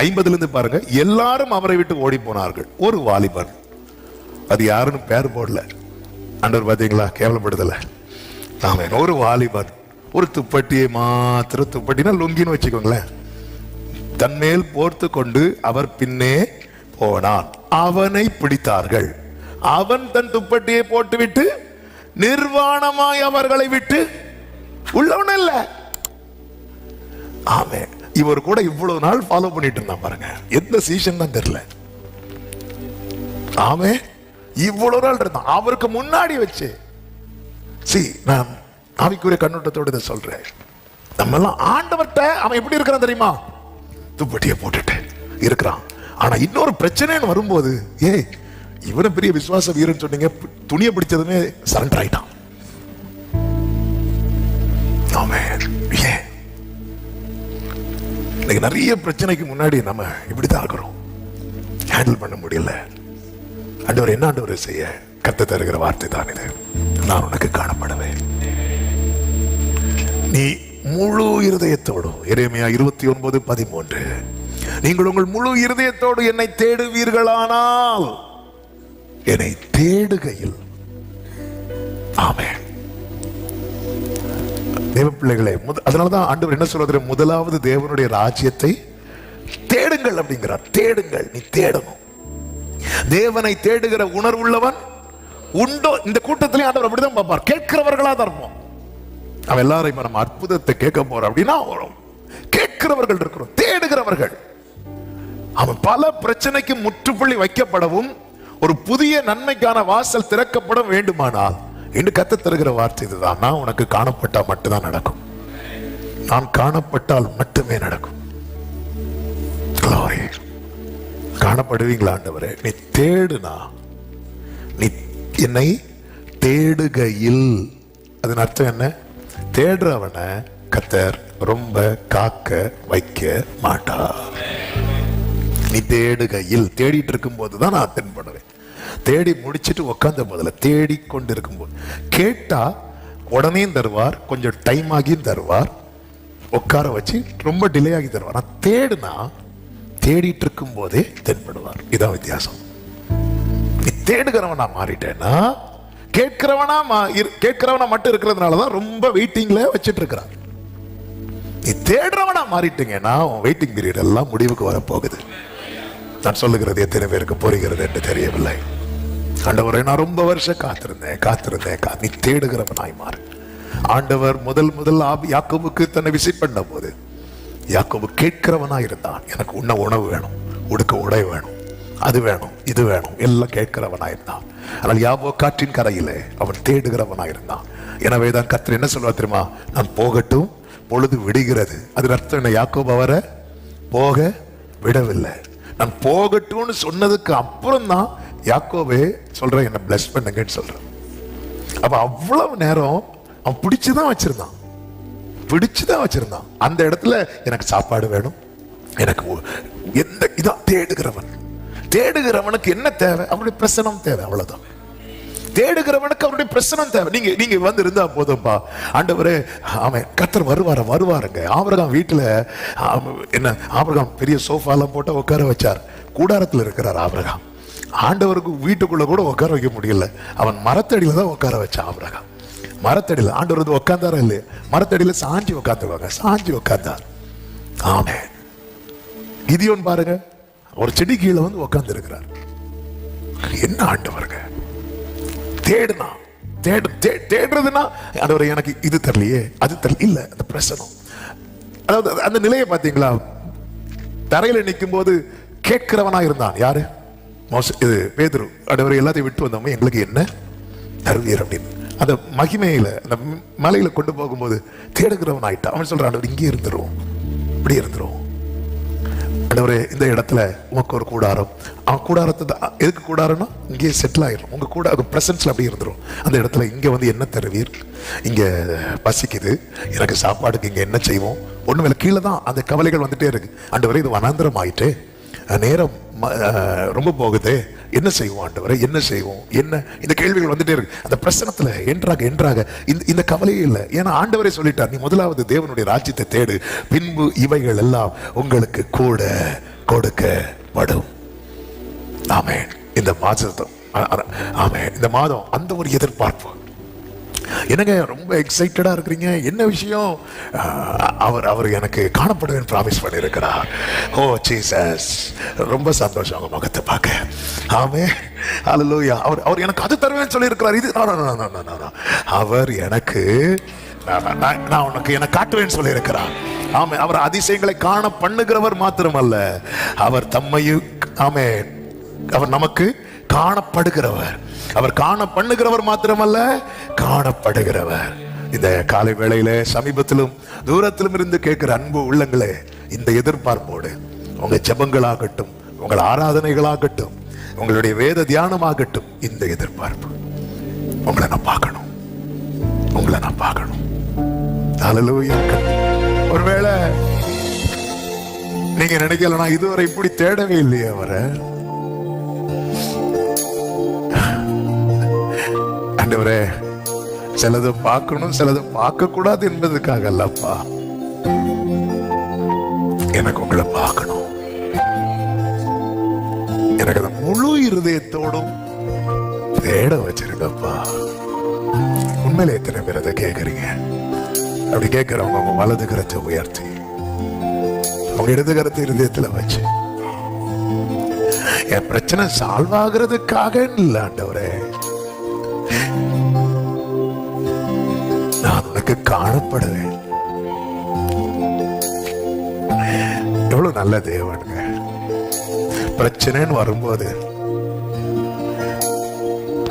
50 இருந்து பாருங்க. எல்லாரும் அவரை விட்டு ஓடி போனார்கள். ஒரு வாலிபன், அது யாருன்னு பேர் போடல ஆண்டவர், பாத்தீங்களா? கேவலப்படுதல. ஆமென். ஒரு வாலிபன் ஒரு துப்பட்டியை மாத்திரம், துப்பட்டினா லுங்கின்னு வச்சுக்கோங்களேன், தன்மேல் போர்த்து கொண்டு அவர் பின்னே போனான். அவனை பிடித்தார்கள். அவன் தன் துப்பட்டியை போட்டுவிட்டு நிர்வாணமாய் அவர்களை விட்டு உள்ளவன் அல்ல. ஆமே, இவர் கூட இவ்வளவு நாள் ஃபாலோ பண்ணிட்டு இருந்தான் பாருங்க. எந்த சீசன் தான் தெரியல. ஆமே, இவ்வளவு நாள் இருந்தான். அவருக்கு முன்னாடி வச்சு நான் ஆவிக்குரிய கண்ணோட்டத்தோடு இதை சொல்றேன். நம்ம எல்லாம் ஆண்டவர்கிட்ட அவன் எப்படி இருக்கிறான் தெரியுமா? துப்பட்டியை போட்டுட்டு இருக்கிறான். ஆனா இன்னொரு பிரச்சனைன்னு வரும்போது, இவனை பெரிய விசுவாச வீரன் சொன்னீங்க, துணியை பிடிச்சதுமே சரண்டர் ஆயிட்டான். இன்னைக்கு நிறைய பிரச்சனைக்கு முன்னாடி நம்ம இப்படித்தான் இருக்கிறோம். ஹேண்டில் பண்ண முடியல. ஆண்டவர் என்ன ஆண்டவர் செய்ய கத்த தருகிற வார்த்தை தான் இது. நான் உனக்கு காணப்படுவேன். நீ முழு இருதயத்தோடு, எரேமியா 29:13, நீங்கள் உங்கள் முழு இருதயத்தோடு என்னை தேடுவீர்களானால், என்னை தேடுகையில். ஆமென். தேவ பிள்ளைகளே, அதனாலதான் ஆண்டவர் என்ன சொல்றாரு? முதலாவது தேவனுடைய ராஜ்யத்தை தேடுங்கள் அப்படிங்கிறார். தேடுங்கள், நீ தேடணும். தேவனை தேடுகிற உணர்வுள்ளவன் உண்டோ? இந்த கூட்டத்திலே ஆண்டவர் அப்படிதான் பார்ப்பார். கேட்கிறவர்களா தான் இருப்போம். அவன் எல்லாரையும் நம்ம அற்புதத்தை கேட்க போறோம் அப்படின்னா கேட்கிறவர்கள் இருக்கிறோம், தேடுகிறவர்கள். அவன் பல பிரச்சனைக்கு முற்றுப்புள்ளி வைக்கப்படவும் ஒரு புதிய நன்மைக்கான வாசல் திறக்கப்பட வேண்டுமானால் என்று கத்த தருகிற வார்த்தை இதுதான். நான் உனக்கு காணப்பட்டால் மட்டும்தான் நடக்கும். நான் காணப்பட்டால் மட்டுமே நடக்கும். காணப்படுவீங்களா ஆண்டவரே? நீ தேடுனா, நீ என்னை தேடுகையில், அதன் அர்த்தம் என்ன? தேடுறவனை கத்தர் ரொம்ப காக்க வைக்க மாட்டார். நீ தேடுகையில், தேடிட்டு இருக்கும் போதுதான் நான் தென்படுவேன். தேடி முடிச்சிட்டு உட்கார்ந்த போதில், தேடிக்கொண்டு இருக்கும் போது கேட்டா உடனே தருவார், கொஞ்சம் டைம் ஆகியும் தருவார், உட்கார வச்சு ரொம்ப டிலே ஆகி தருவார். நான் தேடுனா, தேடிட்டு இருக்கும் போதே தென்படுவார். இதான் வித்தியாசம். நீ தேடுகிறவனா மாறிட்டேன்னா, கேட்கிறவனா மட்டும் இருக்கிறதுனாலதான் ரொம்ப வெயிட்டிங்ல வச்சிட்டு இருக்கிறான். நீ தேடுறவனா மாறிட்டீங்கன்னா உன் வெயிட்டிங் பீரியட் எல்லாம் முடிவுக்கு வரப்போகுது. நான் சொல்லுகிறது எத்தனை பேருக்கு புரிகிறது என்று தெரியவில்லை. ஆண்டவரை நான் ரொம்ப வருஷம் காத்திருந்தேன். நீ தேடுகிறவனாய் மாறு. ஆண்டவர் முதல் யாக்கோபுக்கு தன்னை விசிட் பண்ண போது யாக்கோபு கேட்கிறவனாய் இருந்தான். எனக்கு உண்ண உணவு வேணும், உடுக்க உடை வேணும், அது வேணும், இது வேணும், எல்லாம் கேட்கிறவனாய் இருந்தான். ஆனால் யாபோ காற்றின் கரையிலே அவன் தேடுகிறவனாய் இருந்தான். எனவேதான் கர்த்தர் என்ன சொல்வா தெரியுமா? நான் போகட்டும், பொழுது விடுகிறது. அது அர்த்தம் என்ன? யாக்கோபு அவரை போக விடவில்லை. நான் போகட்டும்னு சொன்னதுக்கு அப்புறம் தான் யாக்கோபே சொல்றேன், என்ன பிளஸ் பண்ணுங்கன்னு சொல்றேன். அப்ப அவ்வளவு நேரம் அவன் பிடிச்சுதான் வச்சிருந்தான். பிடிச்சுதான் வச்சிருந்தான். அந்த இடத்துல எனக்கு சாப்பாடு வேணும், எனக்கு எந்த இதான் தேடுகிறவனுக்கு என்ன தேவை? அவருடைய பிரசனம் தேவை, அவ்வளவுதான். தேடுகிறவனுக்கு அவருடைய பிரசனம் தேவை. நீங்க வந்து இருந்தா போதும்பா. ஆண்டவரே, அவன் கர்த்தர் வருவாருங்க. ஆபிரகாம் வீட்டுல என்ன, ஆபிரகாம் பெரிய சோஃபாலாம் போட்டு உட்கார வச்சார். கூடாரத்தில் இருக்கிறார் ஆபிரகாம். ஆண்டவருக்கு வீட்டுக்குள்ள கூட உட்கார வைக்க முடியல. அவன் மரத்தடியில தான் உட்கார வச்சான். ஆபிரகாம் மரத்தடியில, ஆண்டவர் வந்து உட்கார்ந்தாரா இல்லையா? மரத்தடியில சாஞ்சி உட்கார்ந்தார். ஆமே. கிதியோன் பாருங்க, ஒரு செடி கீழே வந்து உட்கார்ந்து இருக்கிறார். என்ன ஆண்டவருங்க, தேடுறதுன்னா ஆண்டவரே எனக்கு இது தரலையே, அது தரல, இல்ல அந்த பிரசனம். அதாவது அந்த நிலையை பாத்தீங்களா? தரையில நிற்கும் போது கேட்கிறவனா இருந்தான். யாரு? இது பேதுரு. ஆண்டவரே, எல்லாத்தையும் விட்டு வந்தவங்க எங்களுக்கு என்ன தருவீர் அப்படின்னு. அந்த மகிமையில அந்த மலையில கொண்டு போகும்போது தேடுகிறவன் ஆயிட்டான். அவன் சொல்றான், ஆண்டவர் இங்கே இருந்துரும், இப்படி இருந்துரும். ஆண்டவரே, இந்த இடத்துல உனக்கு ஒரு கூடாரம். அவன் கூடாரத்தை எதுக்கு கூடாரம்னா இங்கே செட்டில் ஆயிரும். உங்க கூட பிரசன்ஸ்ல அப்படி இருந்துரும். அந்த இடத்துல இங்க வந்து என்ன தருவீர்? இங்க பசிக்குது, எனக்கு சாப்பாடுக்கு இங்க என்ன செய்வோம்? ஒண்ணுமே கீழே தான் அந்த கவலைகள் வந்துட்டே இருக்கு. ஆண்டவரே, இது வனாந்திரம் ஆயிட்டு, நேரம் ரொம்ப போகுது, என்ன செய்வோம் ஆண்டவரே, என்ன செய்வோம், என்ன, இந்த கேள்விகள் வந்துட்டே இருக்கு. அந்த பிரசனத்துல என்றாக இந்த கவலையே இல்லை. ஏன்னா ஆண்டவரே சொல்லிட்டார், நீ முதலாவது தேவனுடைய ராஜ்யத்தை தேடு, பின்பு இவைகள் எல்லாம் உங்களுக்கு கூட கொடுக்கப்படும். ஆமென். இந்த மாதம், ஆமென், இந்த மாதம் அந்த ஒரு எதிர்பார்ப்பு. என்னங்க ரொம்ப எக்ஸைட்டடா இருக்கிறீங்க? என்ன விஷயம்? அவர் எனக்கு காணப்படுவேன் ப்ராமிஸ் பண்ணியிருக்கிறார். ஓ ஜீசஸ், ரொம்ப சந்தோஷம் அவங்க முகத்தை பார்க்க. ஆமென், ஹல்லேலூயா. அவர் எனக்கு அது தருவேன்னு சொல்லி இருக்கிறார். இது அவர் எனக்கு, நான் உனக்கு எனக்கு காட்டுவேன்னு சொல்லி இருக்கிறார். ஆமென். அவர் அதிசயங்களை காண பண்ணுகிறவர் மாத்திரமல்ல, அவர் தம்மையும், ஆமென், அவர் நமக்கு காணப்படுகிறவர். அவர் காண பண்ணுகிறவர் மாத்திரமல்ல, காணப்படுகிறவர். இந்த காலை வேளையில சமீபத்திலும் தூரத்திலும் இருந்து கேட்கிற அன்பு உள்ளங்களே, இந்த எதிர்பார்ப்போடு உங்க ஜெபங்களாகட்டும், உங்கள் ஆராதனைகளாகட்டும், உங்களுடைய வேத தியானமாகட்டும், இந்த எதிர்பார்ப்பு, உங்களை நான் பார்க்கணும். ஹல்லேலூயா. ஒருவேளை நீங்க நினைக்கல, நான் இதுவரை இப்படி தேடவே இல்லையே அவரை. ஆண்டவரே, சிலது பார்க்கணும், சிலது பார்க்க கூடாது என்பதற்காக அல்லப்பா, எனக்கு உங்களை பார்க்கணும். எனக்கு அந்த முழு இருதயத்தோடும் தேட வச்சிருக்கப்பா. உண்மையில எத்தனை பேர் அதை கேட்கறீங்க? அப்படி கேட்கிறவங்க உங்க வலது கரத்தை உயர்த்தி, உங்க இடது கரத்தை இருதயத்துல வச்சு, என் பிரச்சனை சால்வ் ஆகிறதுக்காக இல்ல ஆண்டவரே, நான் உனக்கு காணப்படுவேன். எவ்வளவு நல்ல தேவனுங்க. பிரச்சனைன்னு வரும்போது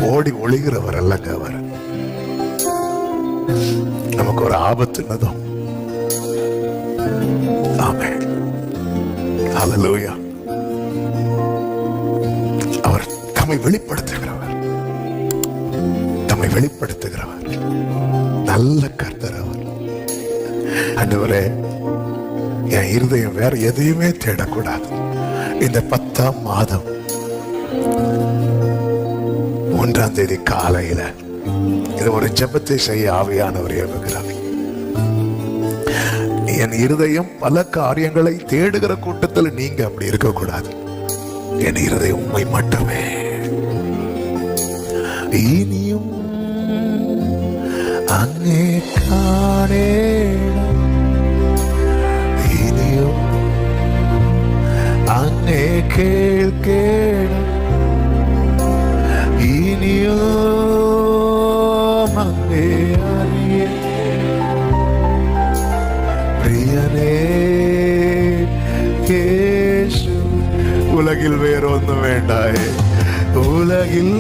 ஓடி ஒளிகிறவர் அல்லங்க அவர். நமக்கு ஒரு ஆபத்துனதும், ஆமென், ஹல்லேலூயா, அவர் தம்மை வெளிப்படுத்துகிறவர், நல்ல கர்த்தர் அவர். ஆண்டவரே, என் இருதயம் வேற எதையுமே தேடக்கூடாது. இந்த 10ஆம் மாதம் 1ஆம் தேதி காலையில இது ஒரு ஜெபத்தை செய்ய ஆவியானவர் ஏவுகிறார். என் இருதயம் பல காரியங்களை தேடுகிற கூட்டத்தில் நீங்க அப்படி இருக்கக்கூடாது. என் இருதயம் உண்மை மட்டுமே. இனியும் അങ്ങേ കാണേണം, ഇനിയും അങ്ങേ കേൾക്കണം, ഇനിയും അങ്ങേ അറിയണം. പ്രിയനേ യേശു, ഉലകിൽ വേറൊന്നും വേണ്ടായേ, ഉലകിൽ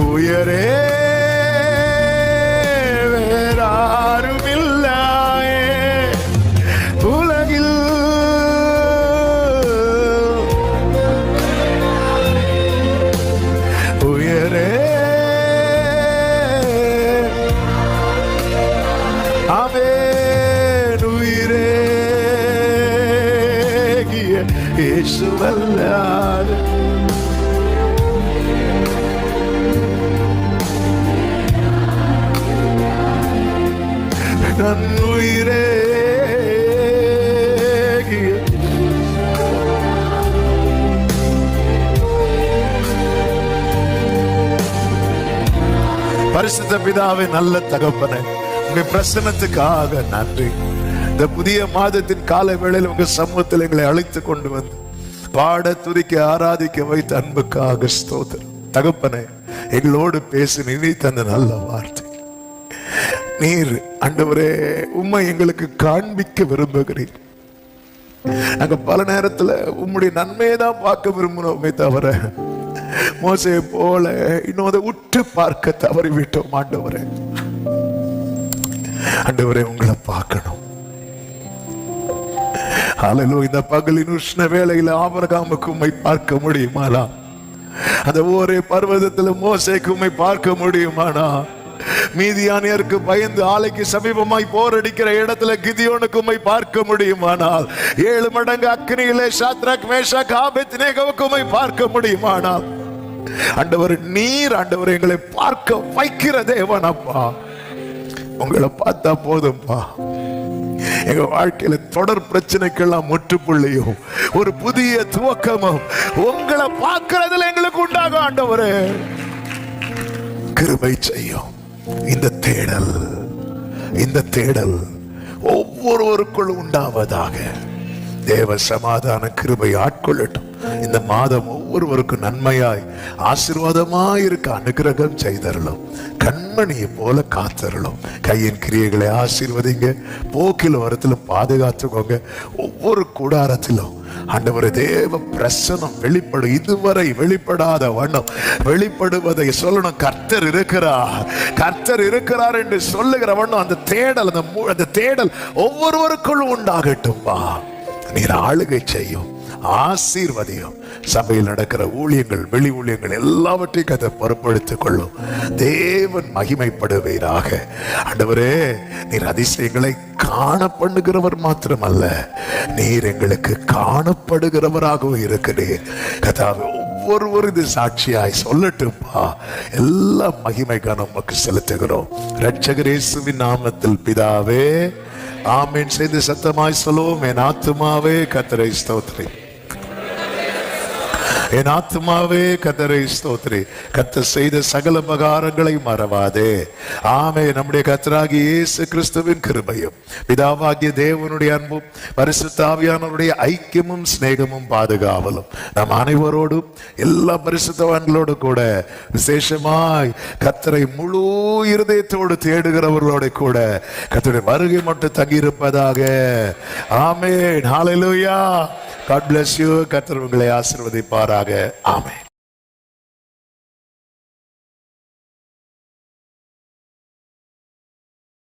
உயரே வேறாருமில்லாயே உலகில். உயரே இயேசுவல்லாது நன் உயிரே. பரிசுத்த பிதாவே, நல்ல தகப்பனே, உங்க பிரசன்னத்துக்காக நன்றி. இந்த புதிய மாதத்தின் கால வேளையில் உங்க சமூகத்தில் எங்களை அழைத்து கொண்டு வந்து பாட துதிக்க ஆராதிக்க வைத்த அன்புக்காக ஸ்தோத்திரம். தகப்பனே, எங்களோடு பேசி நினைத்த அந்த நல்ல வார்த்தை நீர் ஆண்டவரே உம்மை எங்களுக்கு காண்பிக்க விரும்புகிறீர். நாங்க பல நேரத்துல உம்முடைய நன்மையை தான் பார்க்க விரும்பினோமே தவிர மோசேயை போல இன்னும் அதை உற்று பார்க்க தவறிவிட்டோம். ஆண்டவரே, ஆண்டவரே உங்களை பார்க்கணும். ஹல்லேலூயா. இந்த பகலின் உஷ்ண வேளையில ஆபிரகாமுக்கு உம்மை பார்க்க முடியுமானா? அந்த ஒரே பர்வதத்துல மோசேக்கு உம்மை பார்க்க முடியுமானா? மீதியானியருக்கு பயந்து ஆலைக்கு சமீபமாய் போரடிக்கிற இடத்துல கிதியோனுக்கு உம்மை பார்க்க முடியுமானால், 7 மடங்கு அக்னியிலே சாத்ராக் மேஷாக் ஆபேத்நேகோவுக்கு உம்மை பார்க்க முடியுமானால், ஆண்டவர் நீர் ஆண்டவர் எங்களை பார்க்க வைக்கிற தேவன் அப்பா. உங்களை பார்த்தா போதும்பா. எங்க வாழ்க்கையில தொடர் பிரச்சனைக்கெல்லாம் முற்றுப்புள்ளியும் ஒரு புதிய துவக்கமும் உங்களை பார்க்கிறதுல எங்களுக்கு உண்டாகும். ஆண்டவரே, கிருபை செய்யும். இந்த தேடல் ஒவ்வொருவருக்குள் உண்டாவதாக. தேவ சமாதான கிருபை ஆட்கொள்ளட்டும். இந்த மாதம் ஒவ்வொருவருக்கும் நன்மையாய் ஆசீர்வாதமாய் இருக்க அனுகிரகம் செய்தருளும். கண்மணியை போல காத்தருளும். கையின் கிரியைகளை ஆசீர்வதிங்க. போக்கிலும் வரத்திலும் பாதுகாத்துக்கோங்க. ஒவ்வொரு கூடாரத்திலும் ஆண்டவரே தேவ பிரசன்னம் வெளிப்படும். இதுவரை வெளிப்படாத வண்ணம் வெளிப்படுவதை சொல்லணும். கர்த்தர் இருக்கிறார், கர்த்தர் இருக்கிறார் என்று சொல்லுகிற வண்ணம் அந்த தேடல் ஒவ்வொருவருக்குள்ளும் உண்டாகட்டும்பா. நீர் ஆளுகை செய்யும், ஆசீர்வதியும். சபையில் நடக்கிற ஊழியங்கள், வெளி ஊழியங்கள் எல்லாவற்றையும் அதை பொறுப்படுத்திக் கொள்ளும். தேவன் மகிமைப்படுவீராக. ஆண்டவரே, நீர் அதிசயங்களை காண பண்ணுகிறவர் மாத்திரமல்ல, நீர் எங்களுக்கு காணப்படுகிறவராகவும் இருக்கிறீர். கர்த்தாவே, ஒவ்வொருவரும் இது சாட்சியாய் சொல்லட்டும்பா. எல்லா மகிமை நமக்கு செலுத்துகிறோம். இரட்சகர் இயேசுவின் நாமத்தில் பிதாவே, ஆமென். செய்து சத்தமாய் சொல்லுவோம். என் ஆத்துமாவே கர்த்தரை ஸ்தோத்திரி, என் ஆத்துமாவே கர்த்தரை ஸ்தோத்திரி. கர்த்தர் செய்த சகல உபகாரங்களை மறவாதே. ஆமென். நம்முடைய கர்த்தராகிய இயேசு கிறிஸ்துவின் கிருபையும் பிதாவாகிய தேவனுடைய அன்பும் பரிசுத்த ஆவியானவருடைய ஐக்கியமும் சிநேகமும் பாதுகாவலும் நம் அனைவரோடும் எல்லா பரிசுத்தவான்களோடு கூட விசேஷமாய் கர்த்தரை முழு இருதயத்தோடு தேடுகிறவர்களோட கூட கர்த்தருடைய வருகை மட்டும் தங்கியிருப்பதாக. ஆமென். ஹல்லேலூயா. God bless you. கர்த்தர் உங்களை ஆசீர்வதிப்பாராக. ஆமென்.